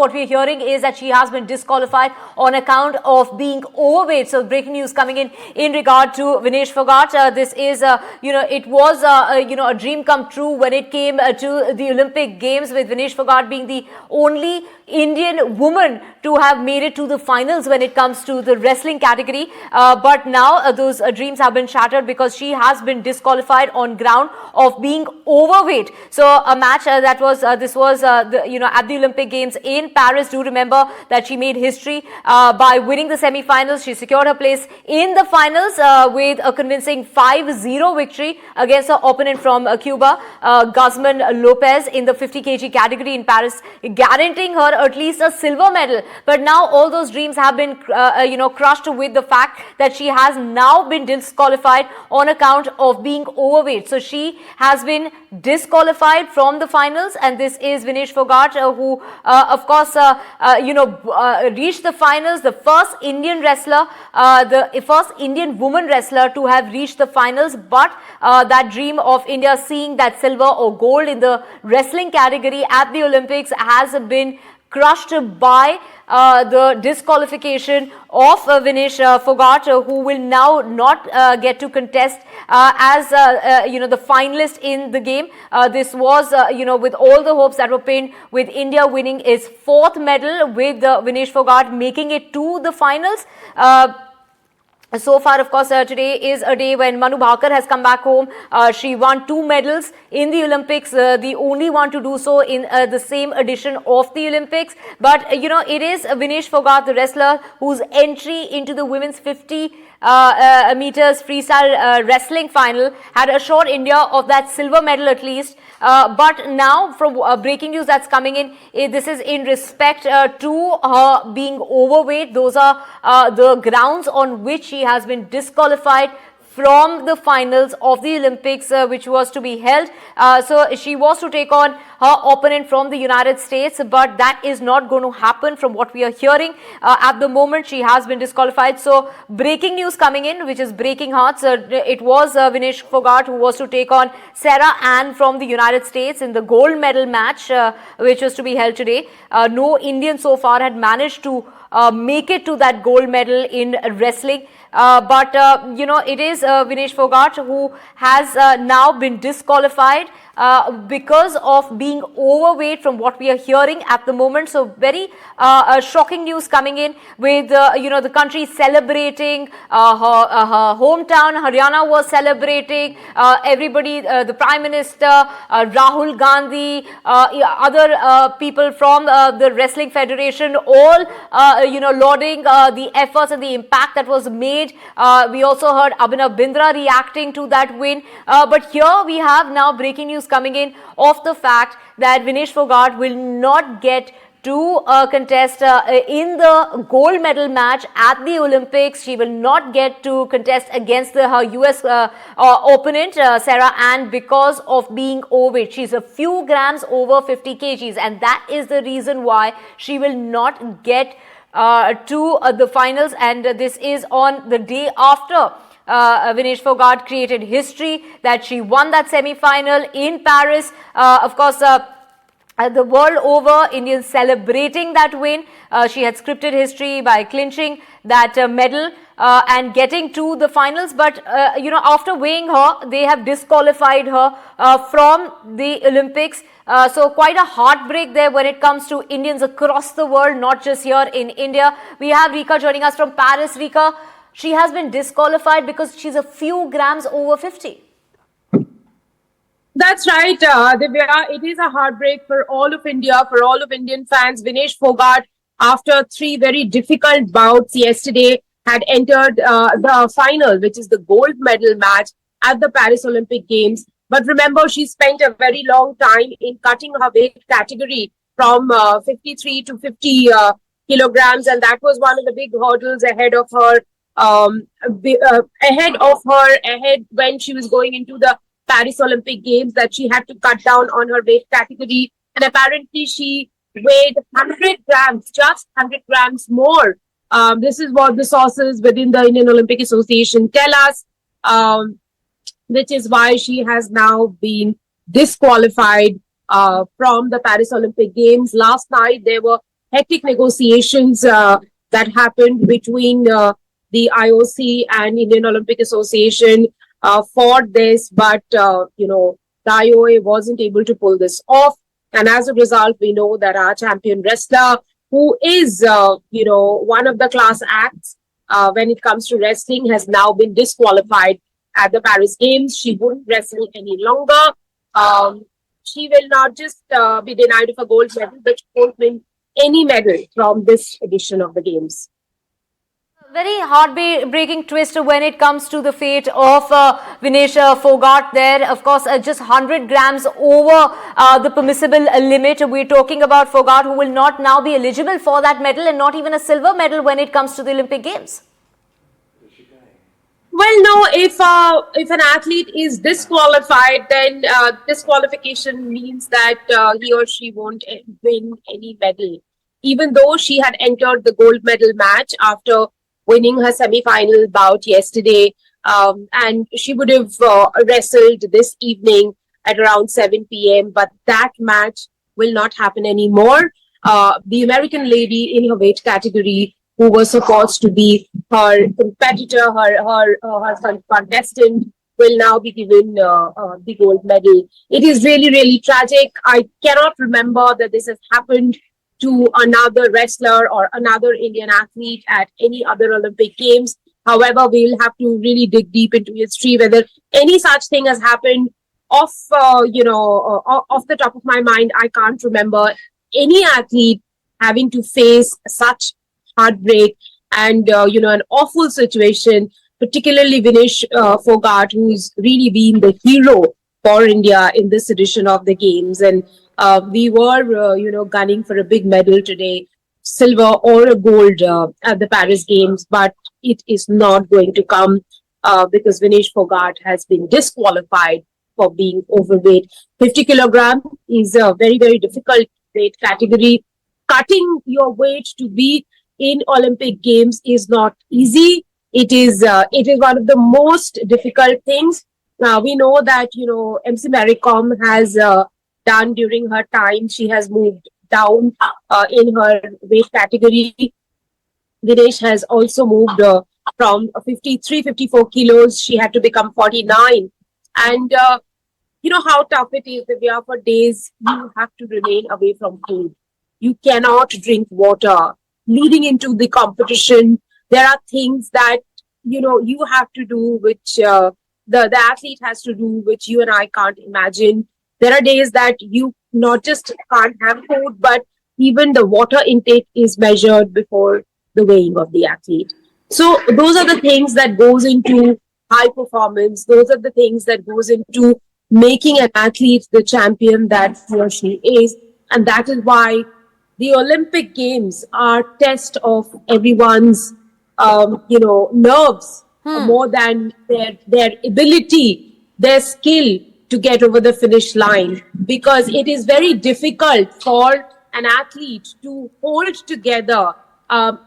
what we're hearing is that she has been disqualified on account of being overweight. So breaking news coming in regard to Vinesh Phogat. This is, it was, a dream come true when it came to the Olympic Games, with Vinesh Phogat being the only Indian woman to have made it to the finals when it comes to the wrestling category. But now those dreams have been shattered because she has been disqualified on ground of being overweight. So a match that was at the Olympic Games in Paris. Do remember that she made history by winning the semi-finals. She secured her place in the finals with a convincing 5-0 victory against her opponent from Cuba, Guzman Lopez, in the 50 kg category in Paris, guaranteeing her at least a silver medal. But now all those dreams have been crushed with the fact that she has now been disqualified on account of being overweight. So she has been disqualified from the finals, and this is Vinesh Phogat, who of course reached the finals, the first Indian wrestler, the first Indian woman wrestler to have reached the finals. But that dream of India seeing that silver or gold in the wrestling category at the Olympics has been crushed by the disqualification of Vinesh Phogat, who will now not get to contest as the finalist in the game. This was with all the hopes that were pinned with India winning its 4th medal, with Vinesh Phogat making it to the finals. So far, of course, today is a day when Manu Bhaker has come back home. She won 2 medals in the Olympics, the only one to do so in the same edition of the Olympics. But, it is Vinesh Phogat, the wrestler, whose entry into the women's 50 meters freestyle wrestling final had assured India of that silver medal at least. But now, from breaking news that's coming in, this is in respect to her being overweight. Those are the grounds on which she has been disqualified from the finals of the Olympics, which was to be held. So she was to take on her opponent from the United States, but that is not going to happen from what we are hearing. At the moment, she has been disqualified. So breaking news coming in, which is breaking hearts. It was Vinesh Phogat who was to take on Sarah Ann from the United States in the gold medal match, which was to be held today. No Indian so far had managed to make it to that gold medal in wrestling. But it is Vinesh Phogat who has now been disqualified because of being overweight from what we are hearing at the moment. So very shocking news coming in with the country celebrating, her hometown Haryana was celebrating, everybody, the Prime Minister, Rahul Gandhi, other people from the Wrestling Federation, all lauding the efforts and the impact that was made. We also heard Abhinav Bindra reacting to that win. But here we have now breaking news coming in of the fact that Vinesh Phogat will not get to contest in the gold medal match at the Olympics. She will not get to contest against her US opponent, Sarah Ann, because of being overweight. She's a few grams over 50 kgs, and that is the reason why she will not get to the finals. And this is on the day after Vinesh Phogat created history, that she won that semi-final in Paris. Of course, the world over, Indians celebrating that win. She had scripted history by clinching that medal and getting to the finals. But, after weighing her, they have disqualified her from the Olympics. So quite a heartbreak there when it comes to Indians across the world, not just here in India. We have Rika joining us from Paris. Rika, she has been disqualified because she's a few grams over 50. That's right, Divya. It is a heartbreak for all of India, for all of Indian fans. Vinesh Phogat, after 3 very difficult bouts yesterday, had entered the final, which is the gold medal match at the Paris Olympic Games. But remember, she spent a very long time in cutting her weight category from 53 to 50 kilograms, and that was one of the big hurdles ahead when she was going into the Paris Olympic Games, that she had to cut down on her weight category. And apparently she weighed 100 grams, just 100 grams more. This is what the sources within the Indian Olympic Association tell us, which is why she has now been disqualified from the Paris Olympic Games. Last night, there were hectic negotiations that happened between the IOC and Indian Olympic Association for this, but the IOA wasn't able to pull this off. And as a result, we know that our champion wrestler, who is, one of the class acts when it comes to wrestling, has now been disqualified at the Paris Games. She wouldn't wrestle any longer. She will not just be denied of a gold medal, but she won't win any medal from this edition of the Games. Very heartbreaking twist when it comes to the fate of Vinesh Fogart there. Of course, just 100 grams over the permissible limit. We're talking about Fogart, who will not now be eligible for that medal and not even a silver medal when it comes to the Olympic Games. Well, no, if an athlete is disqualified, then disqualification means that he or she won't win any medal. Even though she had entered the gold medal match after winning her semi-final bout yesterday, and she would have wrestled this evening at around 7 p.m. But that match will not happen anymore. The American lady in her weight category, who was supposed to be her competitor, her contestant, will now be given the gold medal. It is really, really tragic. I cannot remember that this has happened to another wrestler or another Indian athlete at any other Olympic Games. However, we'll have to really dig deep into history whether any such thing has happened. Off the top of my mind, I can't remember any athlete having to face such heartbreak and an awful situation, particularly Vinesh Fogart, who's really been the hero for India in this edition of the Games. And we were, gunning for a big medal today, silver or a gold at the Paris Games, but it is not going to come because Vinesh Fogart has been disqualified for being overweight. 50 kilogram is a very, very difficult weight category. Cutting your weight to be in Olympic Games is not easy. It is one of the most difficult things. We know that, MC Mary Kom has done during her time. She has moved down in her weight category. Vinesh has also moved from 53, 54 kilos. She had to become 49. And you know how tough it is, Divya. For days, you have to remain away from food. You cannot drink water. Leading into the competition, there are things that, you have to do, which the athlete has to do, which you and I can't imagine. There are days that you not just can't have food, but even the water intake is measured before the weighing of the athlete. So those are the things that goes into high performance. Those are the things that goes into making an athlete the champion that he or she is. And that is why the Olympic Games are test of everyone's, nerves more than their ability, their skill to get over the finish line, because it is very difficult for an athlete to hold together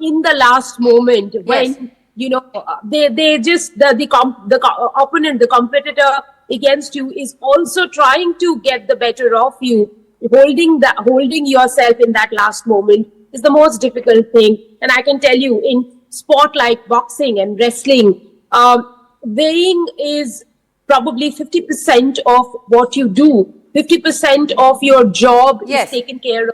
in the last moment when they just the opponent, the competitor against you is also trying to get the better of you. Holding yourself in that last moment is the most difficult thing. And I can tell you, in sport like boxing and wrestling, weighing is probably 50% of what you do. 50% of your job is taken care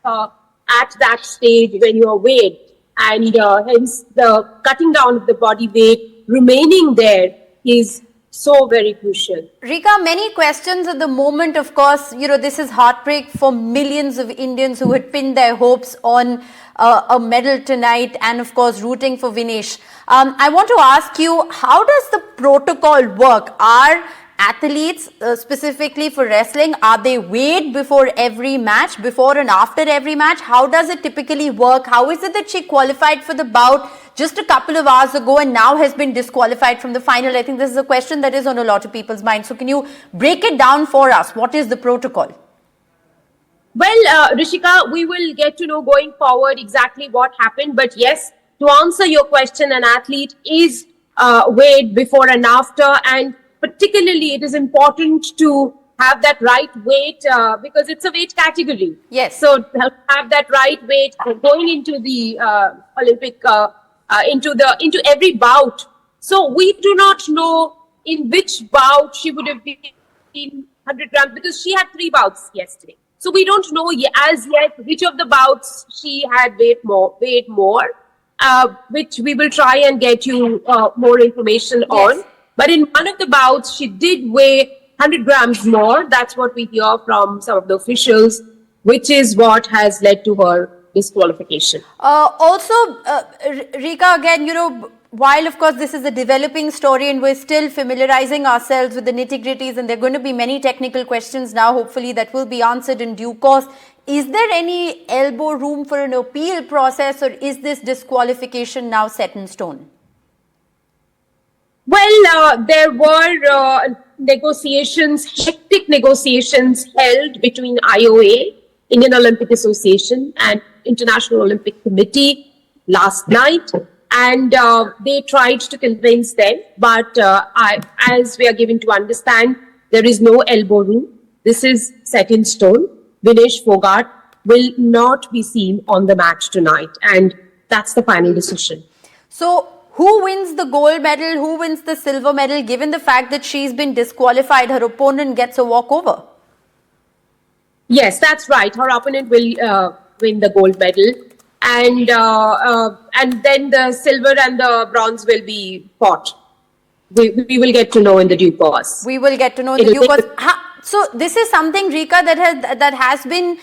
of at that stage when you are weighed. And hence the cutting down of the body weight, remaining there, is so very crucial. Rika, many questions at the moment. Of course, this is heartbreak for millions of Indians who had pinned their hopes on a medal tonight and, of course, rooting for Vinesh. I want to ask you, how does the protocol work? Are athletes, specifically for wrestling, are they weighed before every match, before and after every match? How does it typically work? How is it that she qualified for the bout just a couple of hours ago and now has been disqualified from the final? I think this is a question that is on a lot of people's minds. So can you break it down for us? What is the protocol? Well, Rishika, we will get to know going forward exactly what happened. But yes, to answer your question, an athlete is weighed before and after. And particularly, it is important to have that right weight because it's a weight category. Yes. So have that right weight going into the Olympic into every bout. So we do not know in which bout she would have been 100 grams because she had 3 bouts yesterday. So we don't know as yet which of the bouts she had weighed more, which we will try and get you more information on. But in one of the bouts, she did weigh 100 grams more. That's what we hear from some of the officials, which is what has led to her disqualification. Also, Rika, again, while of course this is a developing story and we're still familiarizing ourselves with the nitty-gritties, and there are going to be many technical questions now, hopefully that will be answered in due course. Is there any elbow room for an appeal process, or is this disqualification now set in stone? Well, there were hectic negotiations held between IOA, Indian Olympic Association, and International Olympic Committee last night. And they tried to convince them, but as we are given to understand, there is no elbow room. This is set in stone. Vinesh Fogart will not be seen on the match tonight, and that's the final decision. So, who wins the gold medal? Who wins the silver medal? Given the fact that she's been disqualified, her opponent gets a walkover. Yes, that's right. Her opponent will win the gold medal. And then the silver and the bronze will be fought. We will get to know in the due course. We will get to know in the due course. So this is something, Rika, that has been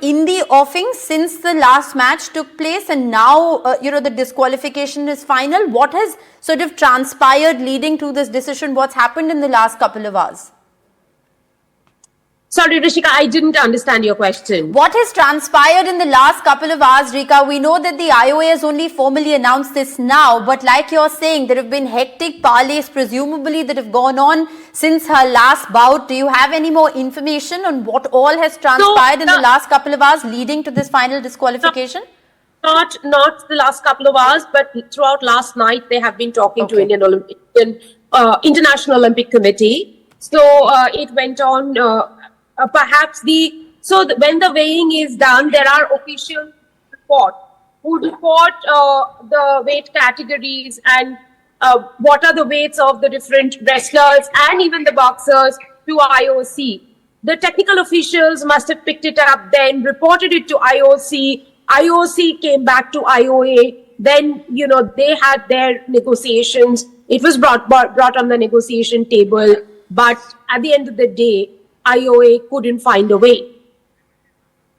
in the offing since the last match took place, and now the disqualification is final. What has sort of transpired leading to this decision? What's happened in the last couple of hours? Sorry, Rishika, I didn't understand your question. What has transpired in the last couple of hours, Rika? We know that the IOA has only formally announced this now, but like you're saying, there have been hectic parlays presumably that have gone on since her last bout. Do you have any more information on what all has transpired in the last couple of hours leading to this final disqualification? Not the last couple of hours, but throughout last night, they have been talking to International Olympic Committee. So it went on. When the weighing is done, there are officials who report the weight categories and what are the weights of the different wrestlers and even the boxers to IOC. The technical officials must have picked it up, then reported it to IOC. IOC came back to IOA. Then, they had their negotiations. It was brought on the negotiation table. But at the end of the day, IOA couldn't find a way.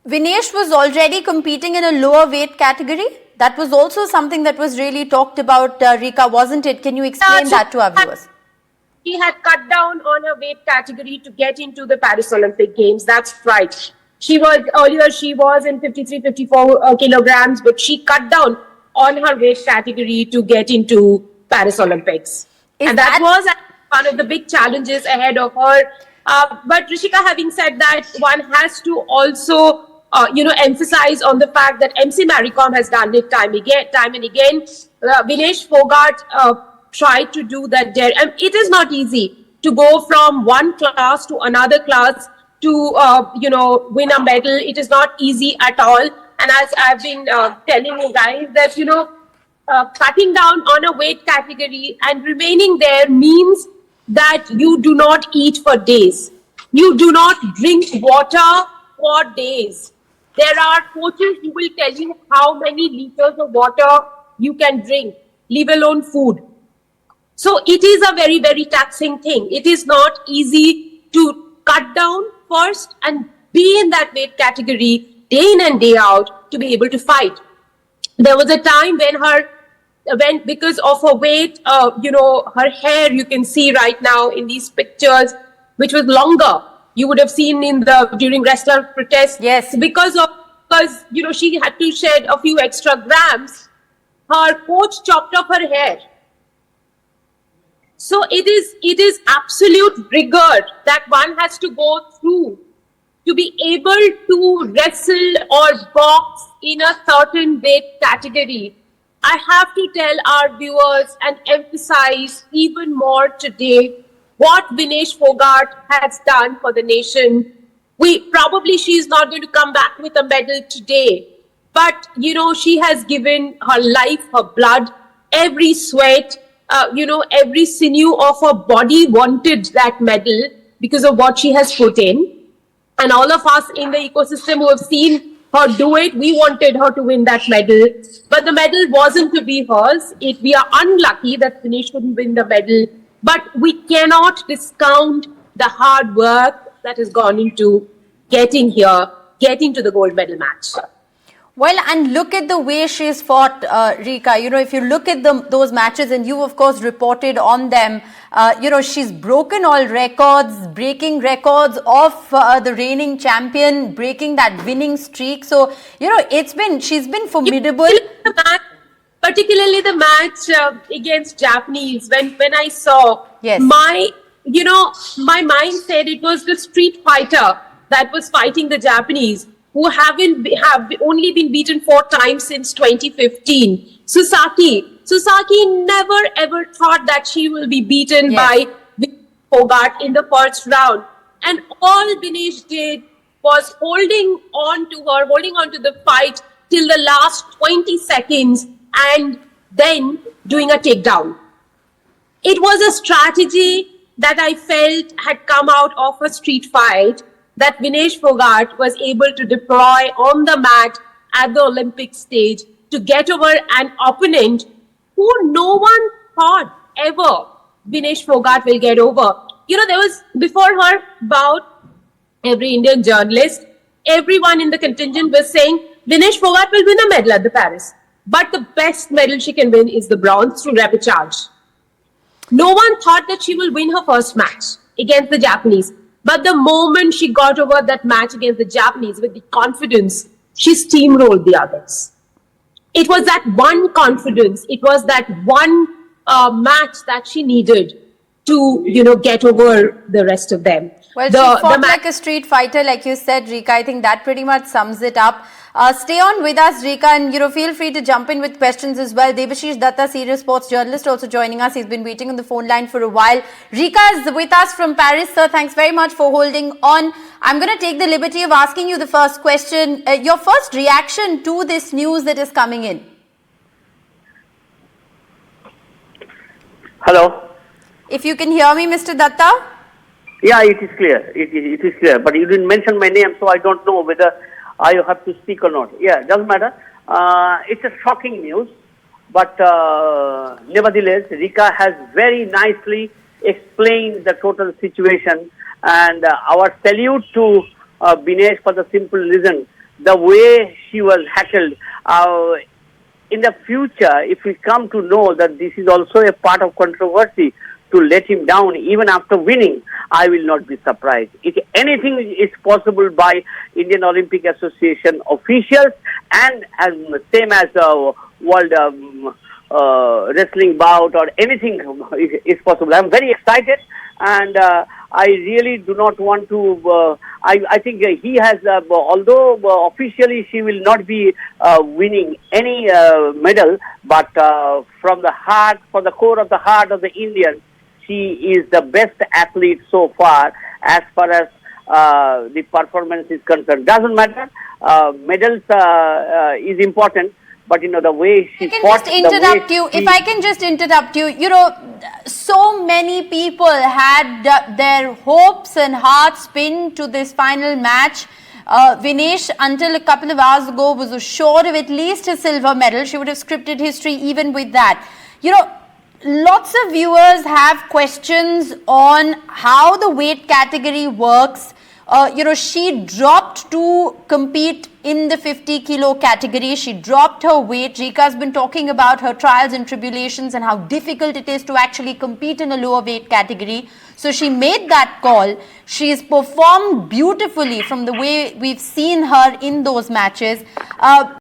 Vinesh was already competing in a lower weight category. That was also something that was really talked about, Rika, wasn't it? Can you explain that to our viewers? He had cut down on her weight category to get into the Paris Olympic Games. That's right. She was in 53, 54 kilograms, but she cut down on her weight category to get into Paris Olympics. And that was one of the big challenges ahead of her. But Rishika, having said that, one has to also, emphasize on the fact that MC Maricom has done it time and again. Vinesh Fogart tried to do that there. And it is not easy to go from one class to another class to, win a medal. It is not easy at all. And as I've been telling you guys that, cutting down on a weight category and remaining there means that you do not eat for days. You do not drink water for days. There are coaches who will tell you how many liters of water you can drink, leave alone food. So it is a very, very taxing thing. It is not easy to cut down first and be in that weight category day in and day out to be able to fight. There was a time when because of her weight, her hair, you can see right now in these pictures, which was longer. You would have seen during wrestler protests. Yes. Because she had to shed a few extra grams, her coach chopped off her hair. So it is absolute rigor that one has to go through to be able to wrestle or box in a certain weight category. I have to tell our viewers and emphasize even more today what Vinesh Fogart has done for the nation. She's not going to come back with a medal today, but she has given her life, her blood, every sweat, every sinew of her body wanted that medal because of what she has put in. And all of us in the ecosystem who have seen her do it, we wanted her to win that medal. But the medal wasn't to be hers. We are unlucky that Vinesh couldn't win the medal. But we cannot discount the hard work that has gone into getting here, getting to the gold medal match. Well, and look at the way she's fought, Rika. If you look at those matches, and you, of course, reported on them, she's broken all records, breaking records of the reigning champion, breaking that winning streak. So, she's been formidable. Particularly the match against Japanese, when I saw, yes, my mind said it was the street fighter that was fighting the Japanese, who have only been beaten 4 times since 2015. Susaki never ever thought that she will be beaten by Vinesh Fogart in the first round. And all Vinesh did was holding on to the fight till the last 20 seconds and then doing a takedown. It was a strategy that I felt had come out of a street fight that Vinesh Fogart was able to deploy on the mat at the Olympic stage to get over an opponent who no one thought ever Vinesh Fogart will get over. There was, before her bout, every Indian journalist, everyone in the contingent was saying Vinesh Fogart will win a medal at the Paris. But the best medal she can win is the bronze through repechage. No one thought that she will win her first match against the Japanese. But the moment she got over that match against the Japanese with the confidence, she steamrolled the others. It was that one confidence, it was that one match that she needed to, get over the rest of them. Well, she fought like a street fighter, like you said, Rika. I think that pretty much sums it up. Stay on with us, Rika, and feel free to jump in with questions as well. Debashish Datta, serious sports journalist, also joining us. He's been waiting on the phone line for a while. Rika is with us from Paris, sir. Thanks very much for holding on. I'm going to take the liberty of asking you the first question. Your first reaction to this news that is coming in? Hello. If you can hear me, Mr. Datta? Yeah, it is clear. It is clear. But you didn't mention my name, so I don't know whether I have to speak or not. Yeah, doesn't matter. It's a shocking news. But nevertheless, Rika has very nicely explained the total situation. And our salute to Vinesh for the simple reason, the way she was heckled. In the future, if we come to know that this is also a part of controversy, to let him down even after winning, I will not be surprised. If anything is possible by Indian Olympic Association officials and same as World Wrestling bout or anything is possible. I'm very excited, and I really do not want to. I think he has, although officially she will not be winning any medal, but from the heart, from the core of the heart of the Indians, she is the best athlete so far as the performance is concerned. Doesn't matter. Medals is important, but the way she fought. If I can just interrupt you, so many people had their hopes and hearts pinned to this final match. Vinesh, until a couple of hours ago, was assured of at least a silver medal. She would have scripted history even with that. Lots of viewers have questions on how the weight category works. She dropped to compete in the 50 kilo category. She dropped her weight. Rika has been talking about her trials and tribulations and how difficult it is to actually compete in a lower weight category. So she made that call. She's performed beautifully from the way we've seen her in those matches.